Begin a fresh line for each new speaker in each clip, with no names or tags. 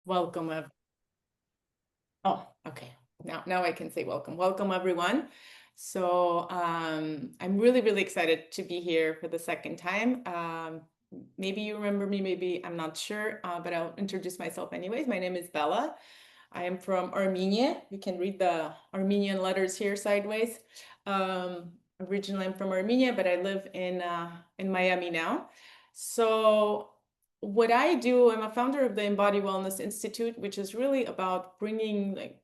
Welcome. Oh, okay. Now I can say welcome. Welcome, everyone. I'm really excited to be here for the second time. Maybe you remember me, maybe I'm not sure, but I'll introduce myself anyways. My name is Bella. I am from Armenia. You can read the Armenian letters here sideways. Originally, I'm from Armenia, but I live in Miami now. So what I do, I'm a founder of the Embody Wellness Institute, which is really about bringing like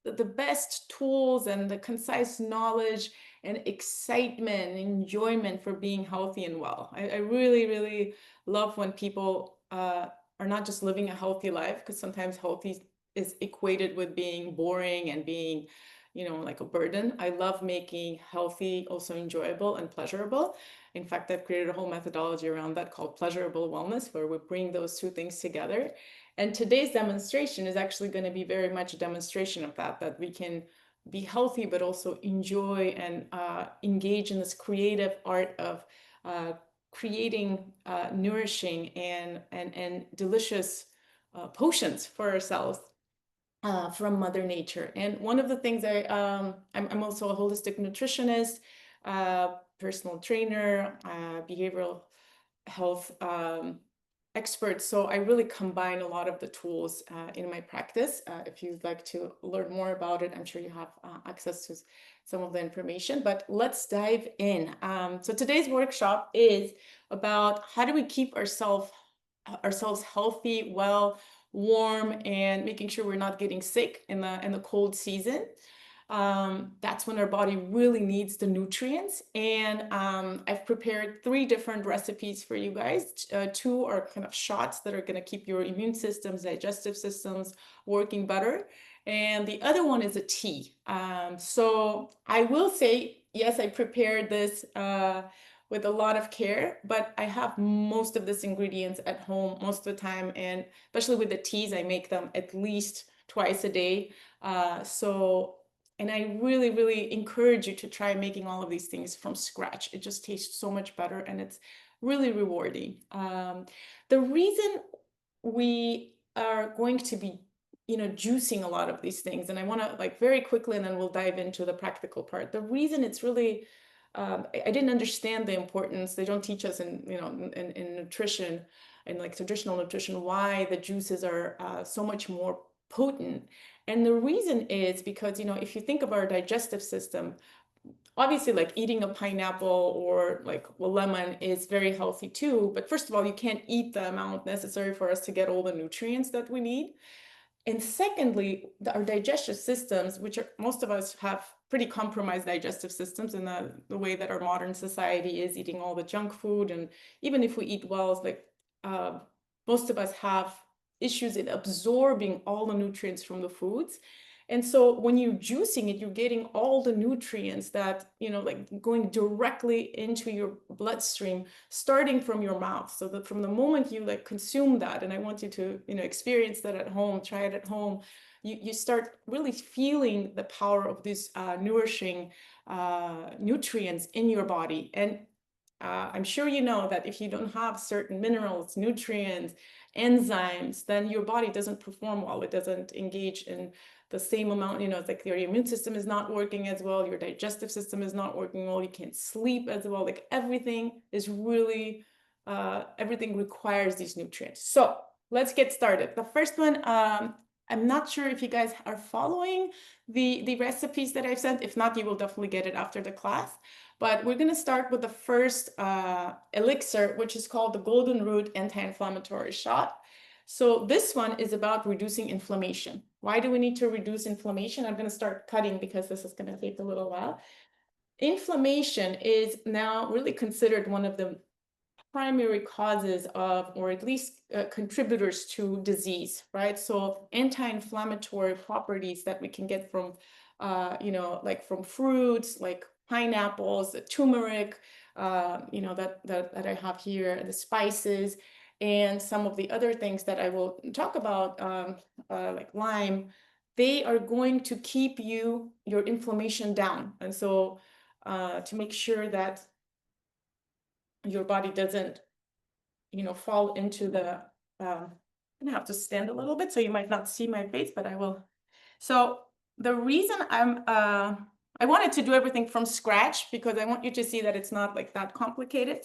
the best tools and the concise knowledge and excitement and enjoyment for being healthy and well. I really love when people are not just living a healthy life, because sometimes healthy is equated with being boring and being, like a burden. I love making healthy also enjoyable and pleasurable. In fact, I've created a whole methodology around that called pleasurable wellness, where we bring those two things together. And today's demonstration is actually going to be very much a demonstration of that we can be healthy, but also enjoy and engage in this creative art of creating nourishing and delicious potions for ourselves from Mother Nature. And one of the things I'm also a holistic nutritionist, personal trainer, behavioral health expert. So I really combine a lot of the tools in my practice. If you'd like to learn more about it, I'm sure you have access to some of the information, but let's dive in. So today's workshop is about how do we keep ourselves healthy, well, warm, and making sure we're not getting sick in the cold season. That's when our body really needs the nutrients. And I've prepared 3 different recipes for you guys. 2 are kind of shots that are going to keep your immune systems, digestive systems working better. And the other one is a tea. So I will say, yes, I prepared this with a lot of care, but I have most of these ingredients at home most of the time. And especially with the teas, I make them at least twice a day. And I really encourage you to try making all of these things from scratch. It just tastes so much better and it's really rewarding. The reason we are going to be, juicing a lot of these things, and I want to like very quickly, and then we'll dive into the practical part. The reason it's really, I didn't understand the importance. They don't teach us in nutrition and like traditional nutrition, why the juices are so much more potent. And the reason is because, if you think of our digestive system, obviously like eating a pineapple or like a lemon is very healthy too. But first of all, you can't eat the amount necessary for us to get all the nutrients that we need. And secondly, our digestive systems, which most of us have pretty compromised digestive systems in the way that our modern society is eating all the junk food. And even if we eat well, it's like most of us have issues in absorbing all the nutrients from the foods. And so when you're juicing it, you're getting all the nutrients that, like going directly into your bloodstream, starting from your mouth. So that from the moment you like consume that, and I want you to, experience that at home, try it at home, you start really feeling the power of these nourishing nutrients in your body. And I'm sure you know that if you don't have certain minerals, nutrients, enzymes, then your body doesn't perform well. It doesn't engage in the same amount, it's like your immune system is not working as well, your digestive system is not working well, you can't sleep as well. Like everything is really, everything requires these nutrients. So let's get started. The first one, I'm not sure if you guys are following the recipes that I've sent. If not, you will definitely get it after the class. But we're going to start with the first elixir, which is called the Golden Root Anti-Inflammatory Shot. So this one is about reducing inflammation. Why do we need to reduce inflammation? I'm going to start cutting because this is going to take a little while. Inflammation is now really considered one of the primary causes of, or at least contributors to disease, right? So anti-inflammatory properties that we can get from, like from fruits, like pineapples, the turmeric, that I have here, the spices, and some of the other things that I will talk about, like lime, they are going to keep your inflammation down. And so to make sure that your body doesn't, fall into the gonna have to stand a little bit, so you might not see my face, but I will. So the reason I wanted to do everything from scratch because I want you to see that it's not like that complicated.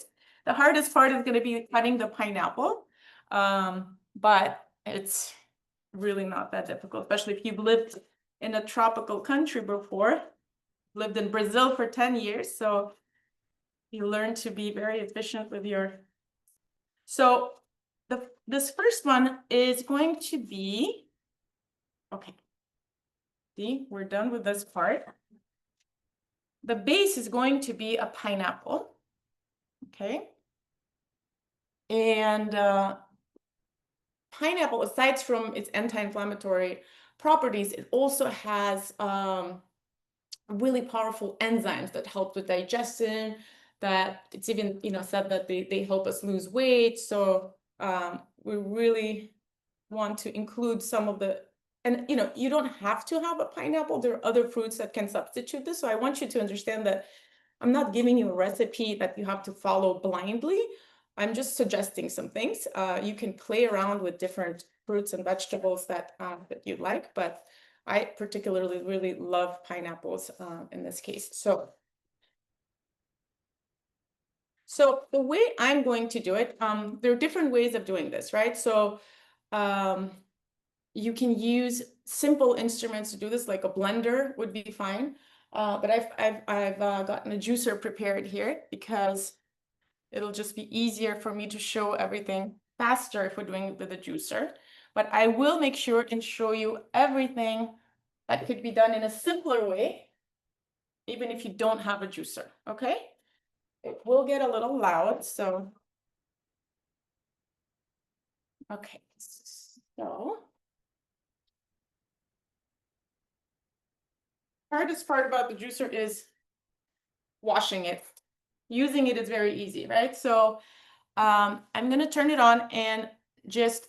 The hardest part is going to be cutting the pineapple, but it's really not that difficult, especially if you've lived in a tropical country before. Lived in Brazil for 10 years, so you learn to be very efficient with your. So this first one is going to be, okay, see, we're done with this part. The base is going to be a pineapple, okay? And pineapple, aside from its anti-inflammatory properties, it also has really powerful enzymes that help with digestion, that it's even, said that they help us lose weight. So we really want to include some of the, and you don't have to have a pineapple. There are other fruits that can substitute this. So I want you to understand that I'm not giving you a recipe that you have to follow blindly. I'm just suggesting some things. You can play around with different fruits and vegetables that you like, but I particularly really love pineapples in this case. So the way I'm going to do it, there are different ways of doing this, right? So you can use simple instruments to do this, like a blender would be fine. But I've gotten a juicer prepared here because it'll just be easier for me to show everything faster if we're doing it with a juicer. But I will make sure and show you everything that could be done in a simpler way, even if you don't have a juicer, okay? It will get a little loud, so. Okay, so. Hardest part about the juicer is washing it. Using it is very easy, right? So I'm gonna turn it on and just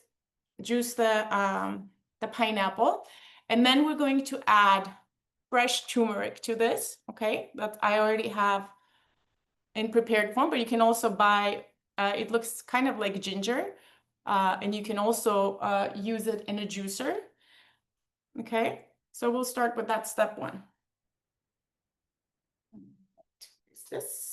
juice the pineapple. And then we're going to add fresh turmeric to this, okay? That I already have in prepared form, but you can also buy, it looks kind of like ginger, and you can also use it in a juicer, okay? So we'll start with that step one. Is this?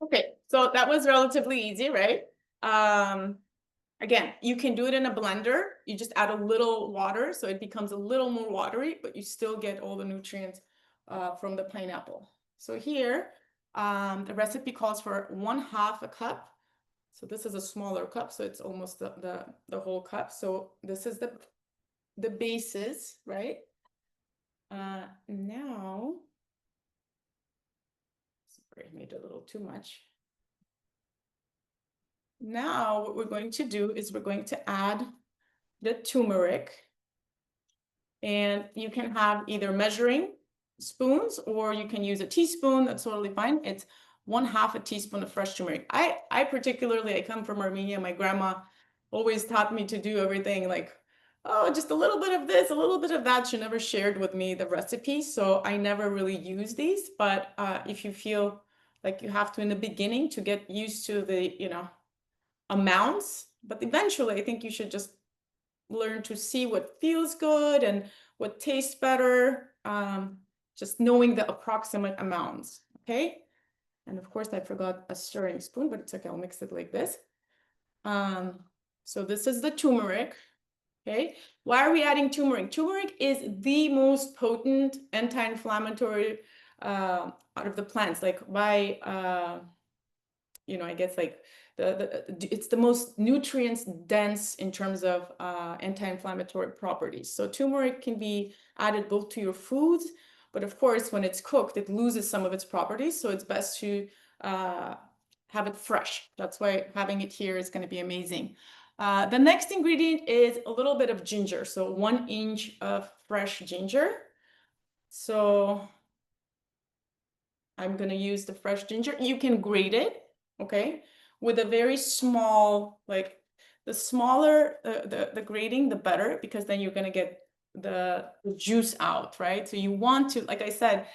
Okay, so that was relatively easy, right? Again, you can do it in a blender. You just add a little water, so it becomes a little more watery, but you still get all the nutrients from the pineapple. So here, the recipe calls for 1/2 a cup. So this is a smaller cup, so it's almost the whole cup. So this is the basis, right? Now, sorry, I made a little too much. Now what we're going to do is we're going to add the turmeric. And you can have either measuring spoons or you can use a teaspoon. That's totally fine. It's 1/2 a teaspoon of fresh turmeric. I particularly, I come from Armenia. My grandma always taught me to do everything like, oh, just a little bit of this, a little bit of that. She never shared with me the recipe. So I never really use these. But if you feel like you have to in the beginning to get used to the, amounts, but eventually I think you should just learn to see what feels good and what tastes better, just knowing the approximate amounts, okay? And of course I forgot a stirring spoon, but it's okay, I'll mix it like this. So this is the turmeric, okay? Why are we adding turmeric? Turmeric is the most potent anti-inflammatory out of the plants, like by, I guess like it's the most nutrients dense in terms of anti-inflammatory properties. So turmeric can be added both to your foods, but of course, when it's cooked, it loses some of its properties. So it's best to have it fresh. That's why having it here is going to be amazing. The next ingredient is a little bit of ginger. So 1 inch of fresh ginger. So I'm going to use the fresh ginger. You can grate it. okay? With a very small, like the smaller the grating, the better, because then you're gonna get the juice out, right? So you want to, like I said,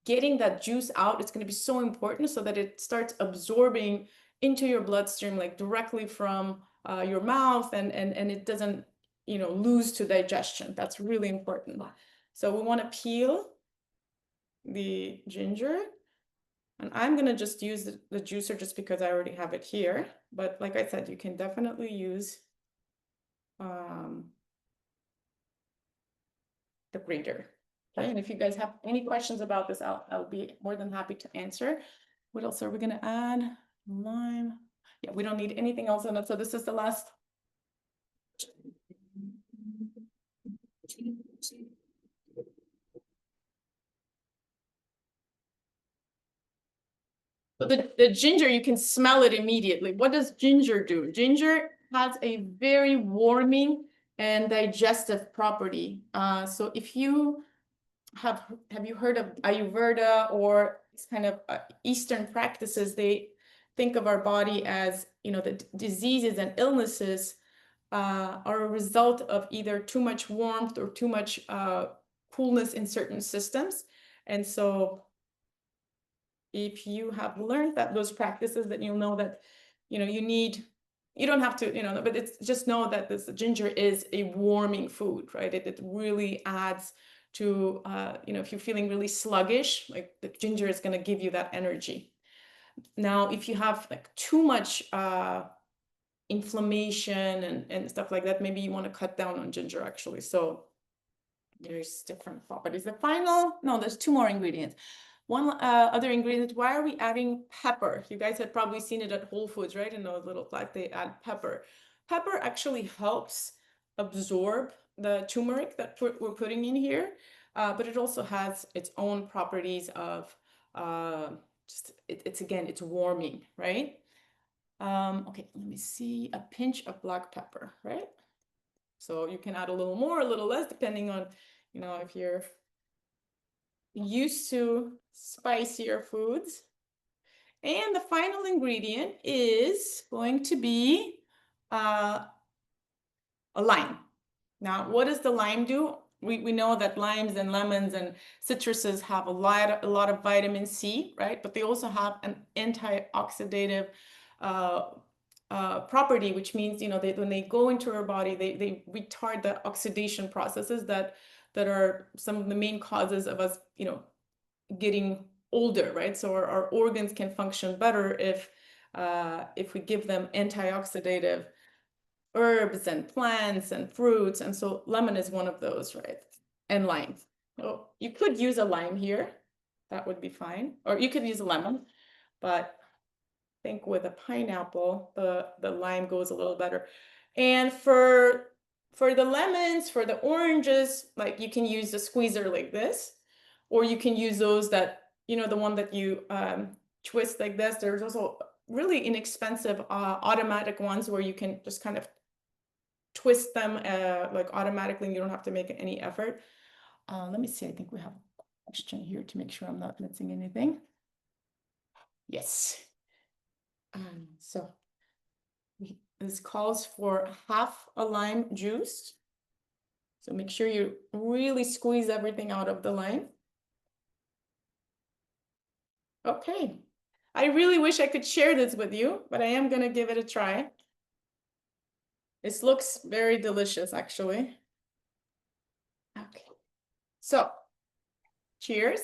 getting that juice out, it's gonna be so important so that it starts absorbing into your bloodstream, like directly from your mouth, and it doesn't, you know, lose to digestion. That's really important. So we want to peel the ginger, and I'm gonna just use the juicer just because I already have it here. But like I said, you can definitely use the grater. Okay, and if you guys have any questions about this, I'll be more than happy to answer. What else are we gonna add? Lime. Yeah, we don't need anything else in it. So this is the last. So the ginger, you can smell it immediately. What does ginger do? Ginger has a very warming and digestive property. So if you have you heard of Ayurveda or it's kind of Eastern practices, they think of our body as, you know, the diseases and illnesses are a result of either too much warmth or too much coolness in certain systems. And so if you have learned that those practices, then you'll know that, you know, you don't have to, you know, but it's just know that this ginger is a warming food, right? It really adds to, you know, if you're feeling really sluggish, like the ginger is going to give you that energy. Now, if you have like too much inflammation and stuff like that, maybe you want to cut down on ginger actually. So there's different properties. There's two more ingredients. One other ingredient, why are we adding pepper? You guys had probably seen it at Whole Foods, right? In those little flags, they add pepper. Pepper actually helps absorb the turmeric that we're putting in here, but it also has its own properties of it's warming, right? Okay, let me see, a pinch of black pepper, right? So you can add a little more, a little less, depending on, you know, if you're used to spicier foods. And the final ingredient is going to be a lime. Now, what does the lime do? We know that limes and lemons and citruses have a lot of vitamin C, right? But they also have an antioxidative property, which means, you know, when they go into our body, they retard the oxidation processes that are some of the main causes of us, you know, getting older, right? So our organs can function better if we give them antioxidative herbs and plants and fruits. And so lemon is one of those, right? And lime. So you could use a lime here. That would be fine. Or you could use a lemon, but I think with a pineapple, the lime goes a little better. And for the lemons, for the oranges, like you can use a squeezer like this, or you can use those that, you know, the one that you twist like this. There's also really inexpensive automatic ones where you can just kind of twist them like automatically, and you don't have to make any effort. Let me see, I think we have a question here to make sure I'm not missing anything. Yes. So this calls for half a lime juice. So make sure you really squeeze everything out of the lime. Okay. I really wish I could share this with you, but I am going to give it a try. This looks very delicious, actually. Okay. So, cheers.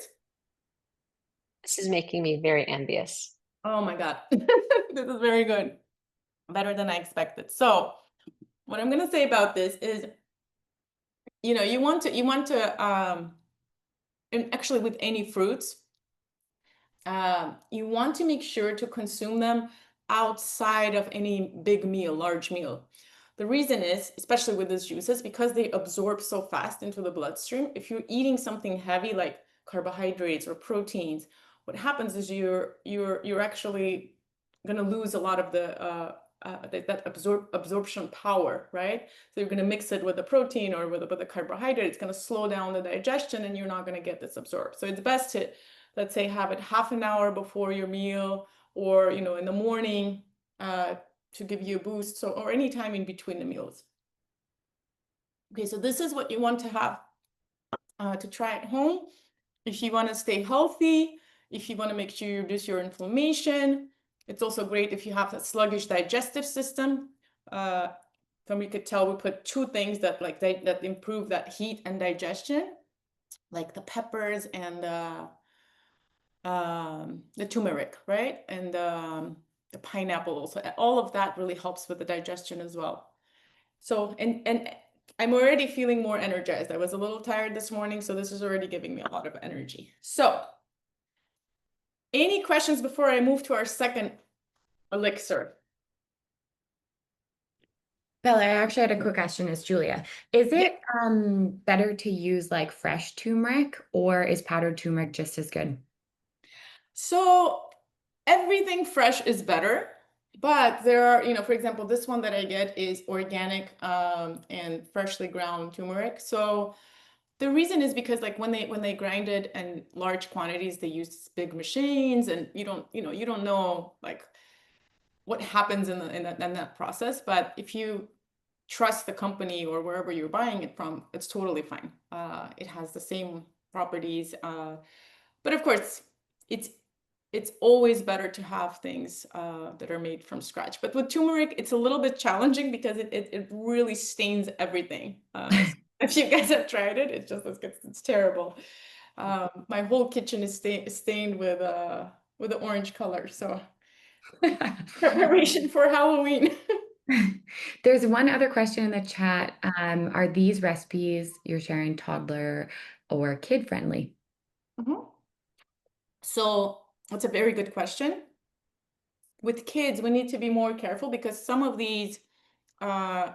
This is making me very envious.
Oh my God. This is very good. Better than I expected. So, what I'm going to say about this is, you know, you want to and actually with any fruits, you want to make sure to consume them outside of any big meal, large meal. The reason is, especially with these juices, because they absorb so fast into the bloodstream. If you're eating something heavy like carbohydrates or proteins, what happens is you're actually going to lose a lot of that absorption power, right? So you're going to mix it with the protein or with the carbohydrate. It's going to slow down the digestion, and you're not going to get this absorbed. So it's best to, let's say, have it half an hour before your meal or, you know, in the morning to give you a boost. So, or anytime in between the meals. Okay, so this is what you want to have to try at home. If you want to stay healthy, if you want to make sure you reduce your inflammation, it's also great if you have a sluggish digestive system. From we could tell, we put two things that that improve that heat and digestion, like the peppers and the turmeric, right? And the pineapple also. All of that really helps with the digestion as well. So, and I'm already feeling more energized. I was a little tired this morning, so this is already giving me a lot of energy. So, any questions before I move to our second elixir?
Bella, I actually had a quick question. It's Julia. Is it better to use like fresh turmeric, or is powdered turmeric just as good?
So everything fresh is better, but there are, you know, for example, this one that I get is organic and freshly ground turmeric. So the reason is because like when they grind it in large quantities, they use big machines, and you don't know like what happens in that process. But if you trust the company or wherever you're buying it from, it's totally fine. It has the same properties, but of course, it's it's always better to have things that are made from scratch. But with turmeric, it's a little bit challenging because it really stains everything. So if you guys have tried it, it's terrible. My whole kitchen is stained with the orange color. So preparation for Halloween.
There's one other question in the chat. Are these recipes you're sharing toddler or kid friendly?
Mhm. So that's a very good question. With kids, we need to be more careful because some of these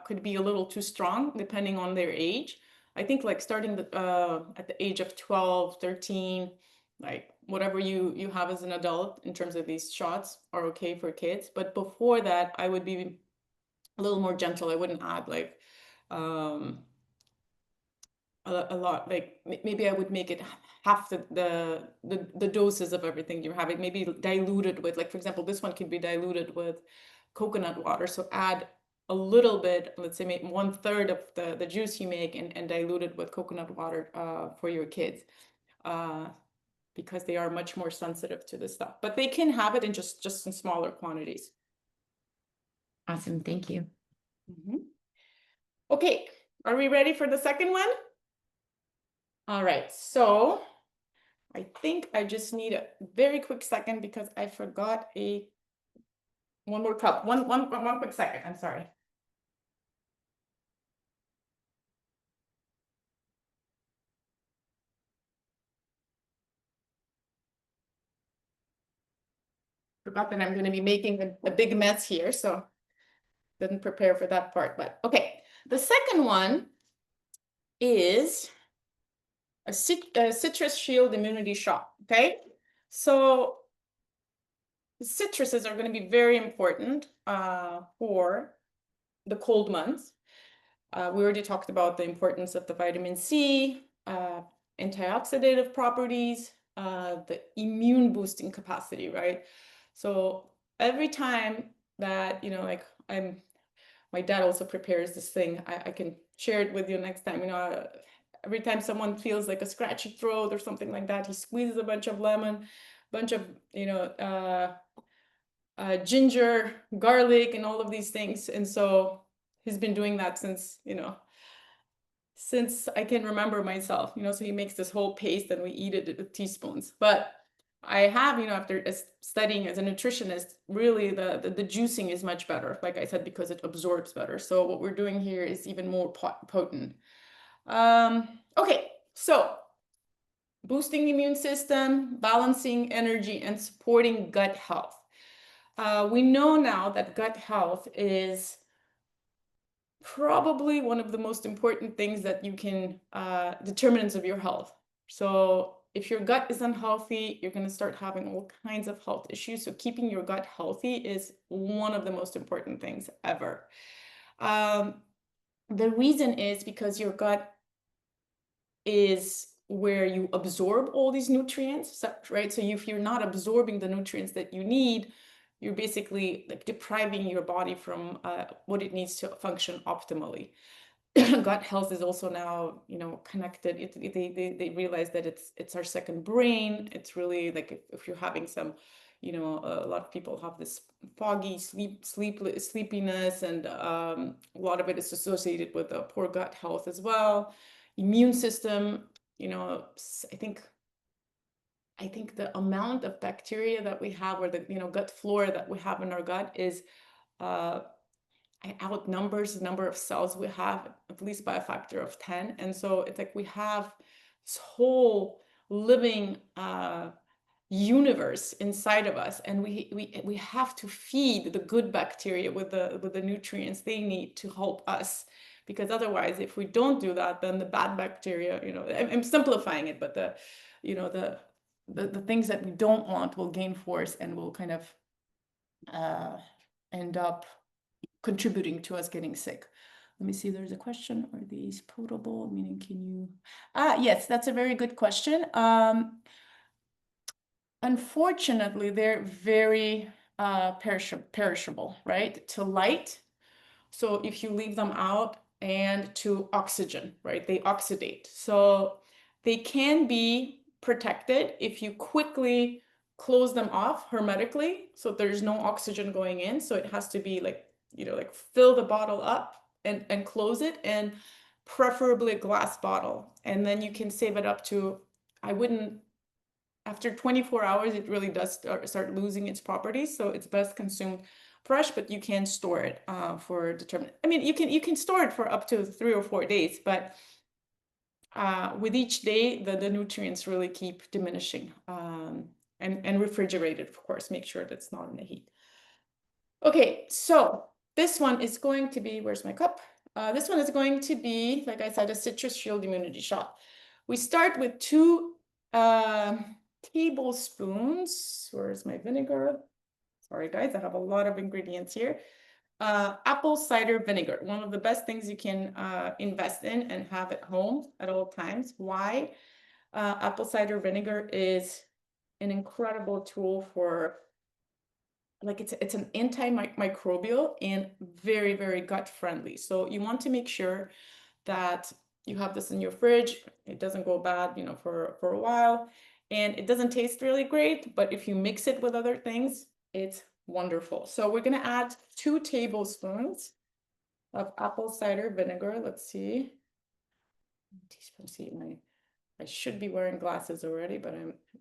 could be a little too strong depending on their age. I think like starting at the age of 12, 13, like whatever you have as an adult in terms of these shots are okay for kids. But before that, I would be a little more gentle. I wouldn't add like um, a lot. Like maybe I would make it half the doses of everything you're having. Maybe diluted with, like for example, this one could be diluted with coconut water. So add a little bit, let's say maybe 1/3 of the juice you make, and dilute it with coconut water for your kids. Because they are much more sensitive to this stuff, but they can have it in just in smaller quantities.
Awesome. Thank you.
Okay, are we ready for the second one? All right, so I think I just need a very quick second because I forgot one more cup. One quick second. I'm sorry. Forgot that I'm going to be making a big mess here, so didn't prepare for that part. But okay, the second one is a citrus shield immunity shot. Okay, so citruses are going to be very important for the cold months. We already talked about the importance of the vitamin C, antioxidant properties, the immune boosting capacity, right? So every time that, you know, like my dad also prepares this thing, I can share it with you next time, you know, every time someone feels like a scratchy throat or something like that, he squeezes a bunch of lemon, bunch of, you know, ginger, garlic, and all of these things. And so he's been doing that since, you know, since I can remember myself, you know, so he makes this whole paste and we eat it with teaspoons. But I have, you know, after studying as a nutritionist, really the juicing is much better, like I said, because it absorbs better. So what we're doing here is even more potent. Okay, so boosting the immune system, balancing energy, and supporting gut health. We know now that gut health is probably one of the most important things that you can determinants of your health. So if your gut is unhealthy, you're going to start having all kinds of health issues. So keeping your gut healthy is one of the most important things ever. The reason is because your gut is where you absorb all these nutrients, right? So if you're not absorbing the nutrients that you need, you're basically like depriving your body from what it needs to function optimally. Gut health is also now, connected. They realize that it's our second brain. It's really like if you're having some, a lot of people have this foggy sleepiness, and a lot of it is associated with poor gut health as well. Immune system, I think the amount of bacteria that we have, or the gut flora that we have in our gut is outnumbers the number of cells we have, at least by a factor of 10. And so it's like we have this whole living universe inside of us, and we have to feed the good bacteria with the nutrients they need to help us, because otherwise, if we don't do that, then the bad bacteria, I'm simplifying it, but the things that we don't want will gain force and will kind of end up contributing to us getting sick. Let me see, there's a question. Are these potable? Meaning, can you? Yes, that's a very good question. Unfortunately, they're very perishable, right? To light. So if you leave them out, and to oxygen, right? They oxidate. So they can be protected if you quickly close them off hermetically, so there's no oxygen going in. So it has to be like, like fill the bottle up and close it, and preferably a glass bottle. And then you can save it up to, after 24 hours, it really does start losing its properties. So it's best consumed fresh, but you can store it for determined. I mean, you can store it for up to 3 or 4 days, but with each day, the nutrients really keep diminishing. And refrigerated, of course, make sure that's not in the heat. Okay, so this one is going to be, where's my cup? This one is going to be, like I said, a citrus shield immunity shot. We start with 2 tablespoons. Where's my vinegar? Sorry, guys, I have a lot of ingredients here. Apple cider vinegar, one of the best things you can invest in and have at home at all times. Why? Apple cider vinegar is an incredible tool for, like, it's an antimicrobial and very, very gut friendly. So you want to make sure that you have this in your fridge. It doesn't go bad, for a while, and it doesn't taste really great, but if you mix it with other things, it's wonderful. So we're going to add 2 tablespoons of apple cider vinegar. Let's see. Teaspoon. See, I should be wearing glasses already, but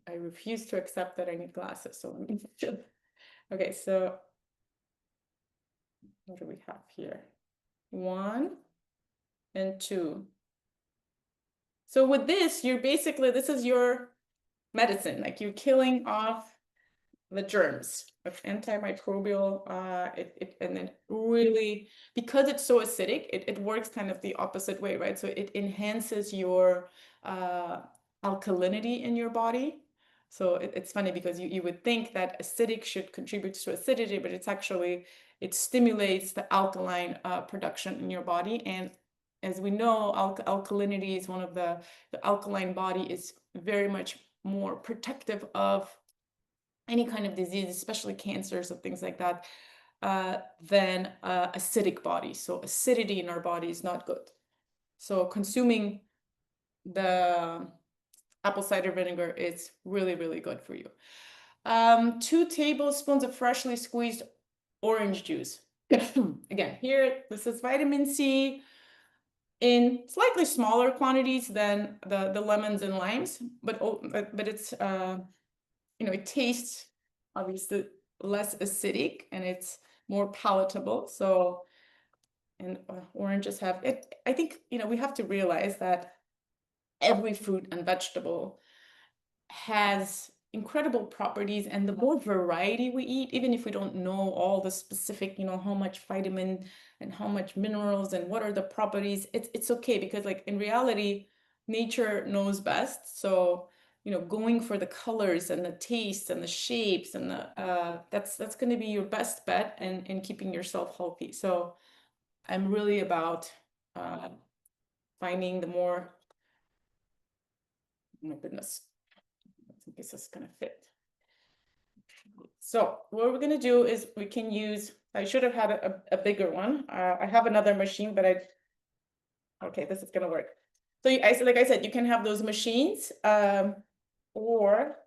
I refuse to accept that I need glasses. So let me should. Okay, so what do we have here? 1 and 2. So with this, this is your medicine. Like, you're killing off the germs of antimicrobial, and then really, because it's so acidic, it works kind of the opposite way, right? So it enhances your alkalinity in your body. So it's funny, because you would think that acidic should contribute to acidity, but it's actually, it stimulates the alkaline production in your body. And as we know, alkalinity is one of the alkaline body is very much more protective of any kind of disease, especially cancers and things like that, than acidic body. So acidity in our body is not good. So consuming the apple cider vinegar is really, really good for you. 2 tablespoons of freshly squeezed orange juice. Again, here, this is vitamin C in slightly smaller quantities than the lemons and limes, but it's it tastes obviously less acidic, and it's more palatable. So, and oranges have it. I think, we have to realize that every fruit and vegetable has incredible properties, and the more variety we eat, even if we don't know all the specific, how much vitamin and how much minerals and what are the properties, it's okay, because, like, in reality, nature knows best. So, going for the colors and the taste and the shapes and that's going to be your best bet in keeping yourself healthy. So I'm really about finding the more, oh my goodness, I think this is going to fit. So what we're gonna do is we can use, I should have had a bigger one. I have another machine, but okay, this is gonna work. So like I said, you can have those machines, or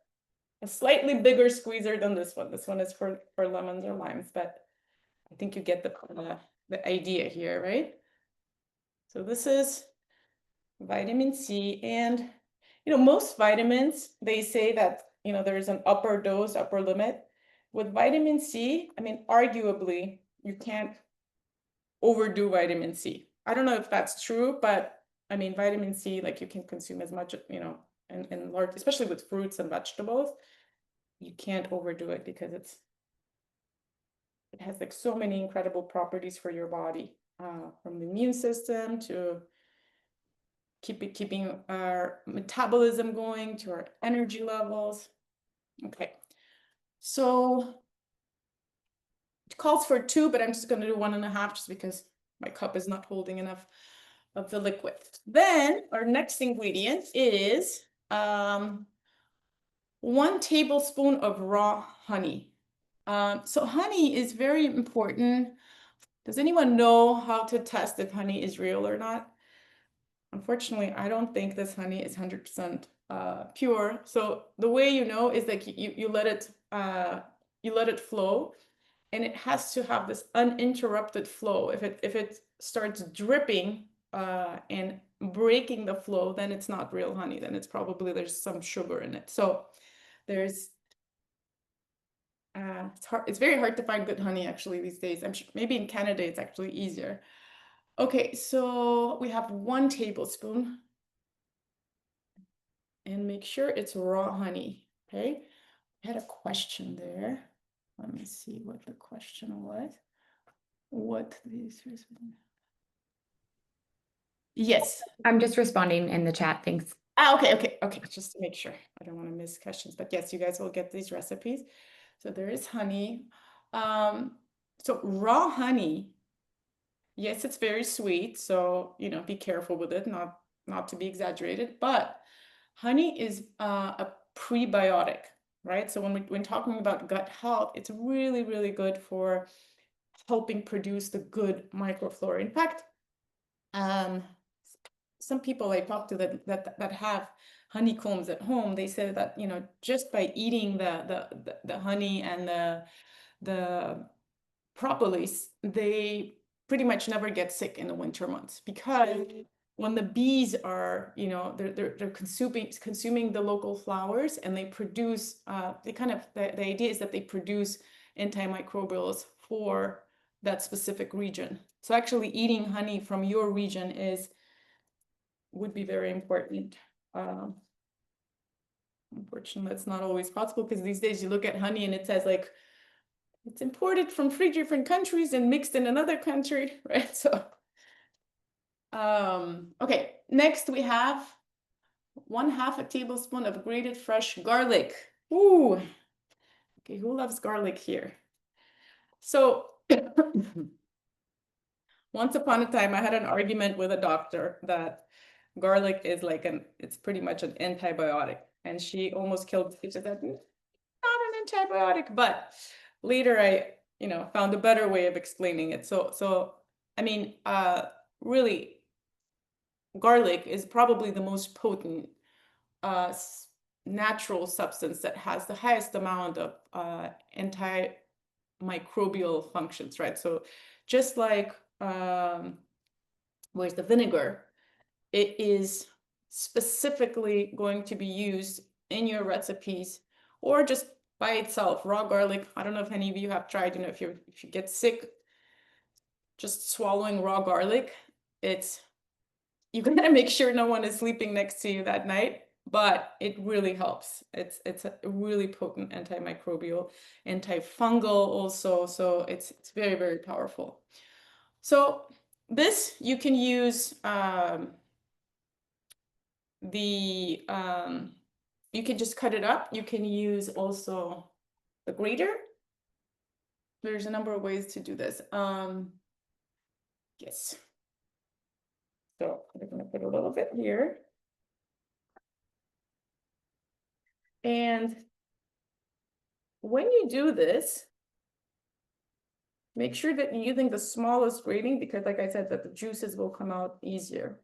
a slightly bigger squeezer than this one. This one is for lemons or limes, but I think you get the idea here, right? So this is vitamin C, and most vitamins, they say that there's an upper dose, upper limit. With vitamin C, I mean, arguably, you can't overdo vitamin C. I don't know if that's true, but I mean, vitamin C, like you can consume as much, in large, especially with fruits and vegetables. You can't overdo it because it has like so many incredible properties for your body, from the immune system to keeping our metabolism going, to our energy levels. Okay, so it calls for 2, but I'm just going to do 1.5 just because my cup is not holding enough of the liquid. Then our next ingredient is 1 tablespoon of raw honey. So honey is very important. Does anyone know how to test if honey is real or not? Unfortunately, I don't think this honey is 100% pure. So the way you know is like you let it flow, and it has to have this uninterrupted flow. If it starts dripping and breaking the flow, then it's not real honey. Then it's probably there's some sugar in it. So there's it's very hard to find good honey actually these days. I'm sure maybe in Canada it's actually easier. Okay, so we have 1 tablespoon, and make sure it's raw honey. Okay, I had a question there. Let me see what the question was. What these? Yes.
I'm just responding in the chat. Thanks.
Okay. Just to make sure. I don't want to miss questions, but yes, you guys will get these recipes. So there is honey. So raw honey, yes, it's very sweet. So, be careful with it, not to be exaggerated, but honey is a prebiotic, right? So when talking about gut health, it's really, really good for helping produce the good microflora. In fact, some people I talk to that have honeycombs at home, they say that just by eating the honey and the propolis, they pretty much never get sick in the winter months, because when the bees are they're consuming the local flowers, and they produce the idea is that they produce antimicrobials for that specific region. So actually eating honey from your region would be very important. Unfortunately, that's not always possible, because these days you look at honey and it says like it's imported from 3 different countries and mixed in another country, right? So, okay, next we have 1/2 tablespoon of grated fresh garlic. Ooh, okay, who loves garlic here? So, once upon a time, I had an argument with a doctor that garlic is like it's pretty much an antibiotic, and she almost killed me. She said, not an antibiotic, but later I, found a better way of explaining it. So I mean, really, garlic is probably the most potent natural substance that has the highest amount of antimicrobial functions, right? So just like where's the vinegar, it is specifically going to be used in your recipes, or just by itself, raw garlic. I don't know if any of you have tried, if you get sick, just swallowing raw garlic, you gotta make sure no one is sleeping next to you that night, but it really helps. It's a really potent antimicrobial, antifungal also, so it's very, very powerful. So this you can use you can just cut it up. You can use also the grater. There's a number of ways to do this. Yes. So I'm gonna put a little bit here. And when you do this, make sure that you're using the smallest grating because, like I said, that the juices will come out easier.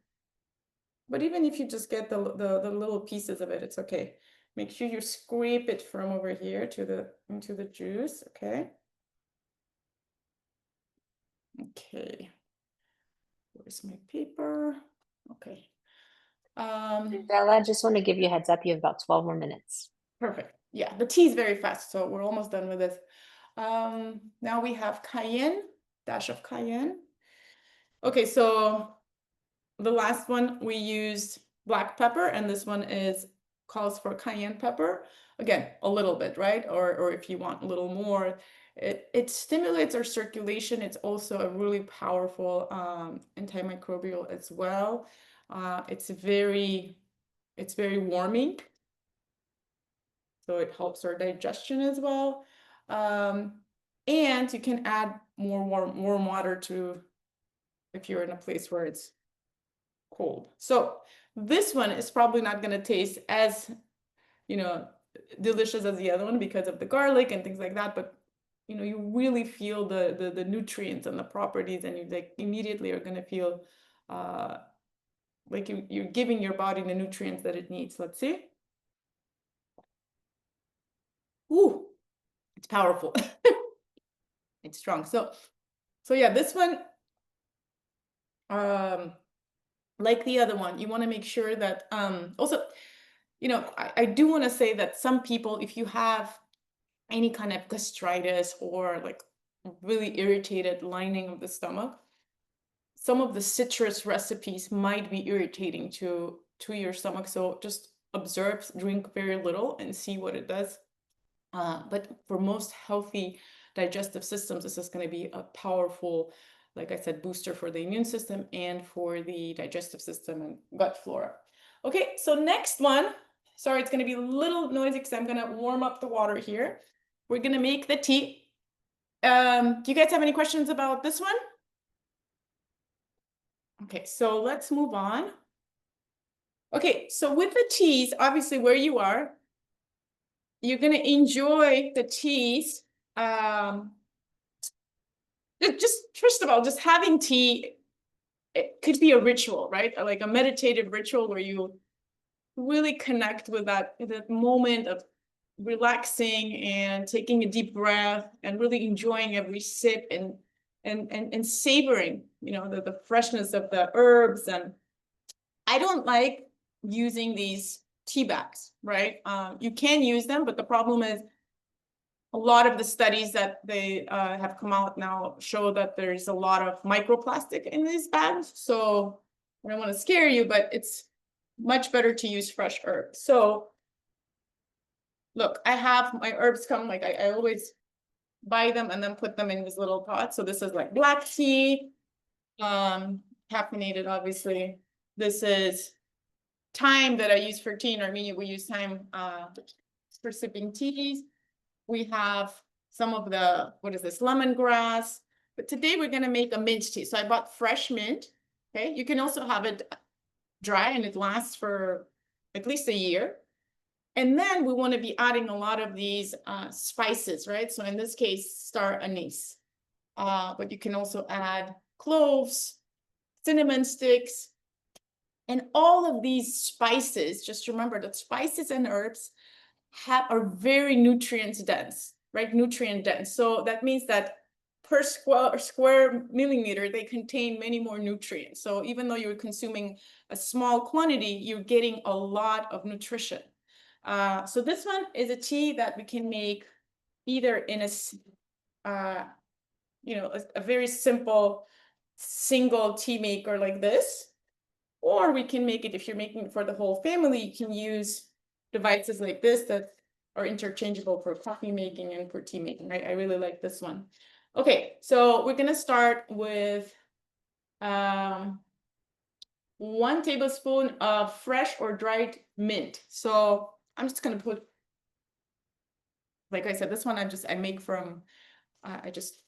But even if you just get the little pieces of it, it's okay. Make sure you scrape it from over here to into the juice, okay? Okay. Where's my paper? Okay.
Bella, I just want to give you a heads up. You have about 12 more minutes.
Perfect. Yeah, the tea is very fast, so we're almost done with this. Now we have cayenne, dash of cayenne. Okay, so the last one we used black pepper, and this one calls for cayenne pepper. Again, a little bit, right? Or if you want a little more, it stimulates our circulation. It's also a really powerful antimicrobial as well. It's very warming, so it helps our digestion as well. And you can add more warm water to if you're in a place where it's cold. So this one is probably not going to taste as, delicious as the other one because of the garlic and things like that. But, you really feel the nutrients and the properties, and you like immediately are going to feel like you're giving your body the nutrients that it needs. Let's see. Ooh, it's powerful. It's strong. So yeah, this one, like the other one, you want to make sure that also, I do want to say that some people, if you have any kind of gastritis or like really irritated lining of the stomach, some of the citrus recipes might be irritating to your stomach. So just observe, drink very little and see what it does. But for most healthy digestive systems, this is going to be a powerful, like I said, booster for the immune system and for the digestive system and gut flora. Okay, so next one, sorry, it's going to be a little noisy because I'm going to warm up the water here. We're going to make the tea. Do you guys have any questions about this one? Okay, so let's move on. Okay, so with the teas, obviously where you are, you're going to enjoy the teas. Just first of all, just having tea, it could be a ritual, right? Like a meditative ritual where you really connect with that moment of relaxing and taking a deep breath and really enjoying every sip and savoring, the freshness of the herbs. And I don't like using these tea bags, right? You can use them, but the problem is a lot of the studies that they have come out now show that there's a lot of microplastic in these bags. So I don't want to scare you, but it's much better to use fresh herbs. So look, I have my herbs come, like I always buy them and then put them in this little pot. So this is like black tea, caffeinated, obviously. This is thyme that I use for tea. In Armenia, we use thyme for sipping teas. We have some of the, what is this, lemongrass. But today we're going to make a mint tea. So I bought fresh mint. Okay, you can also have it dry and it lasts for at least a year. And then we want to be adding a lot of these spices, right? So in this case, star anise. But you can also add cloves, cinnamon sticks, and all of these spices. Just remember that spices and herbs are very nutrient dense, right? Nutrient dense. So that means that per square millimeter, they contain many more nutrients. So even though you're consuming a small quantity, you're getting a lot of nutrition. So this one is a tea that we can make either in a very simple single tea maker like this, or we can make it, if you're making it for the whole family, you can use devices like this that are interchangeable for coffee making and for tea making, right? I really like this one. Okay, so we're gonna start with 1 tablespoon of fresh or dried mint. So I'm just gonna put, like I said, this one I make from, I just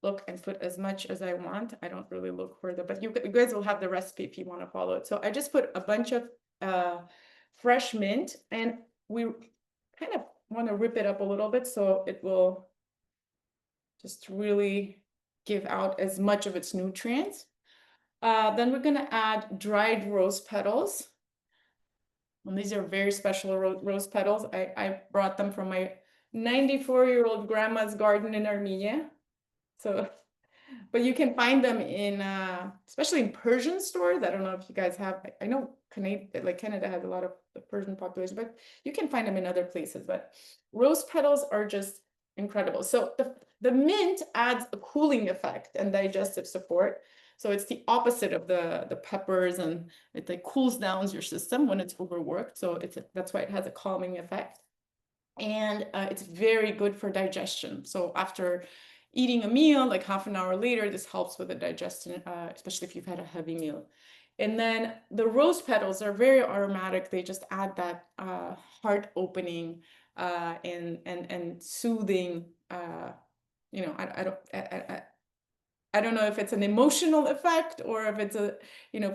look and put as much as I want. I don't really look for but you guys will have the recipe if you want to follow it. So I just put a bunch of fresh mint, and we kind of want to rip it up a little bit so it will just really give out as much of its nutrients. Then we're going to add dried rose petals. And these are very special rose petals. I brought them from my 94-year-old grandma's garden in Armenia. So, but you can find them in, especially in Persian stores. I don't know if you guys have, I know Canada has a lot of the Persian population, but you can find them in other places. But rose petals are just incredible. So the mint adds a cooling effect and digestive support. So it's the opposite of the peppers, and it like cools down your system when it's overworked. So that's why it has a calming effect. And it's very good for digestion. So after eating a meal, like half an hour later, this helps with the digestion, especially if you've had a heavy meal. And then the rose petals are very aromatic. They just add that heart opening and soothing. You know, I don't know if it's an emotional effect or if it's a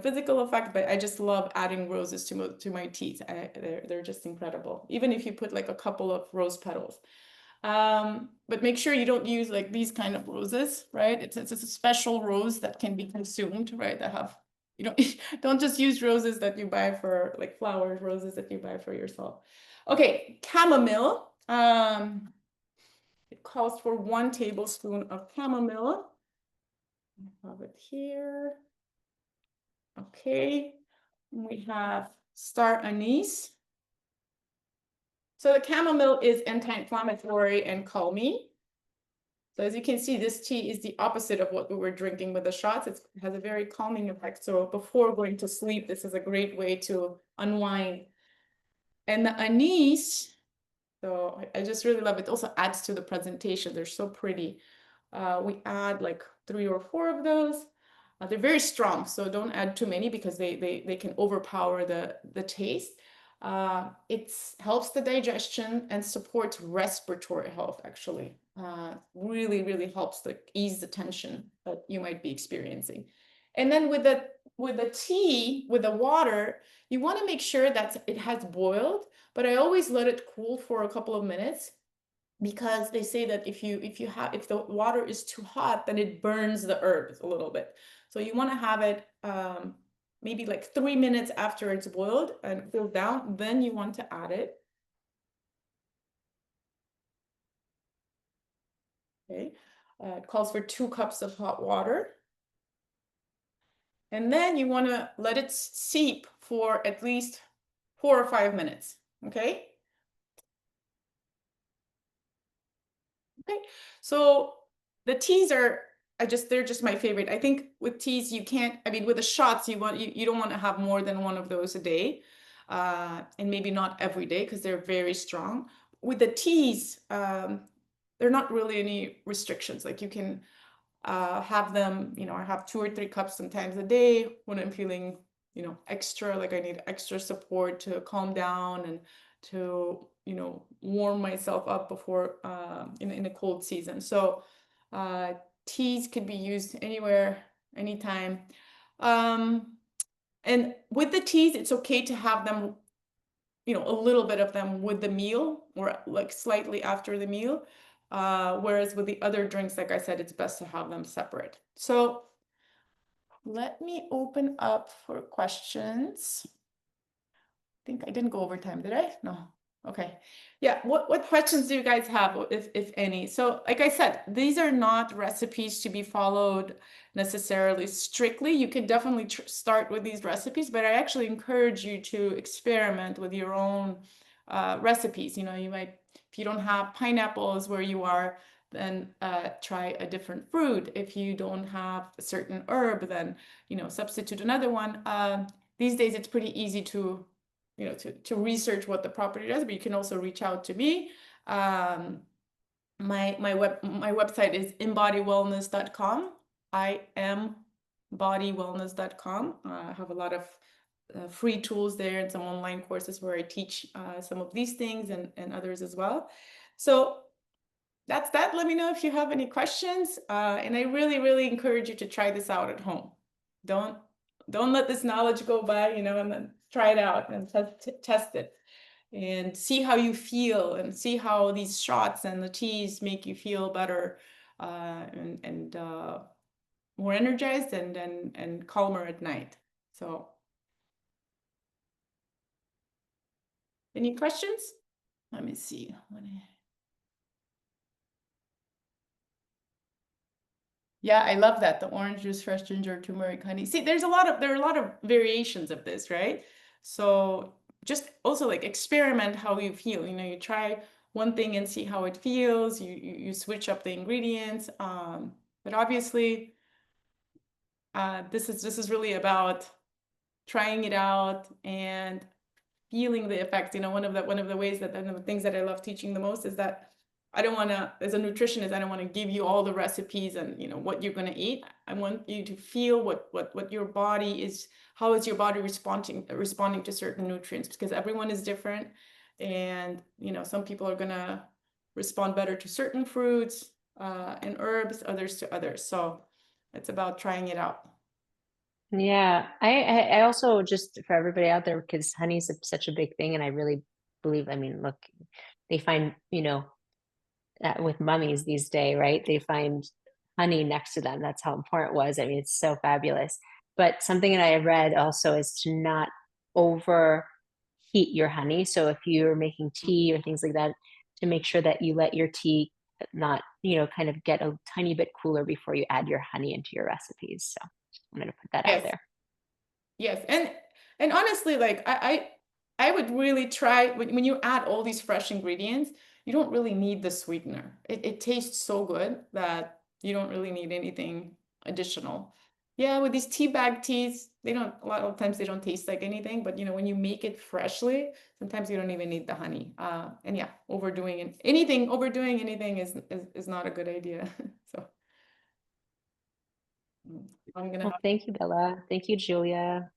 physical effect, but I just love adding roses to my teas. They're just incredible. Even if you put like a couple of rose petals. But make sure you don't use like these kind of roses, right? It's a special rose that can be consumed, right? That have, don't just use roses that you buy for like flowers, roses that you buy for yourself. Okay, chamomile. It calls for 1 tablespoon of chamomile. I have it here. Okay, we have star anise. So the chamomile is anti-inflammatory and calming. So as you can see, this tea is the opposite of what we were drinking with the shots. It has a very calming effect. So before going to sleep, this is a great way to unwind. And the anise, so I just really love it. It also adds to the presentation. They're so pretty. We add like 3 or 4 of those. They're very strong, so don't add too many because they can overpower the taste. It helps the digestion and supports respiratory health, actually. Really, really helps to ease the tension that you might be experiencing. And then with the tea, with the water, you want to make sure that it has boiled, but I always let it cool for a couple of minutes, because they say that if the water is too hot, then it burns the herbs a little bit. So you want to have it maybe like 3 minutes after it's boiled and cooled down, then you want to add it. Okay, it calls for 2 cups of hot water. And then you want to let it seep for at least 4 or 5 minutes, okay? Okay, so the teas are, they're just my favorite. I think with teas, you can't, with the shots, you don't want to have more than 1 of those a day. And maybe not every day because they're very strong. With the teas, there are not really any restrictions. Like you can have them, I have 2 or 3 cups sometimes a day when I'm feeling, extra, like I need extra support to calm down and to, warm myself up before in a cold season. So teas could be used anywhere, anytime. And with the teas, it's okay to have them, a little bit of them with the meal or like slightly after the meal. Whereas with the other drinks, like I said, it's best to have them separate. So let me open up for questions. I think I didn't go over time, did I? No. Okay. Yeah. What questions do you guys have, if any? So like I said, these are not recipes to be followed necessarily strictly. You can definitely start with these recipes, but I actually encourage you to experiment with your own recipes. You might, if you don't have pineapples where you are, then try a different fruit. If you don't have a certain herb, then substitute another one. These days it's pretty easy to research what the property does, but you can also reach out to me. My website is embodywellness.com. imbodywellness.com. I have a lot of free tools there and some online courses where I teach some of these things and others as well. So that's that. Let me know if you have any questions. And I really, really encourage you to try this out at home. Don't let this knowledge go by, and then try it out and test it. and see how you feel and see how these shots and the teas make you feel better, and more energized and calmer at night. So, any questions? Let me see. Yeah, I love that. The orange juice, fresh ginger, turmeric, honey. See, there are a lot of variations of this, right? So just also like experiment how you feel. You know, you try one thing and see how it feels. You switch up the ingredients. But obviously, this is really about trying it out and feeling the effects. You know, one of the ways that one of the things that I love teaching the most is that I don't want to, as a nutritionist, I don't want to give you all the recipes and you know what you're going to eat. I want you to feel what your body is, how is your body responding to certain nutrients, because everyone is different, and you know some people are going to respond better to certain fruits and herbs, others to others. So it's about trying it out.
Yeah, I also, just for everybody out there, because honey is such a big thing, and I really believe, I mean, look, they find, with mummies these days, right? They find honey next to them. That's how important it was. I mean, it's so fabulous. But something that I read also is to not overheat your honey. So if you're making tea or things like that, to make sure that you let your tea not, kind of get a tiny bit cooler before you add your honey into your recipes. So I'm going to put that out
Yes.
there.
Yes, and honestly, like I would really try when you add all these fresh ingredients, you don't really need the sweetener. It tastes so good that you don't really need anything additional. Yeah, with these tea bag teas, they don't, a lot of times they don't taste like anything, but you know, when you make it freshly, sometimes you don't even need the honey. And yeah, overdoing anything is not a good idea. So I'm gonna
Well, thank you, Bella. Thank you, Julia.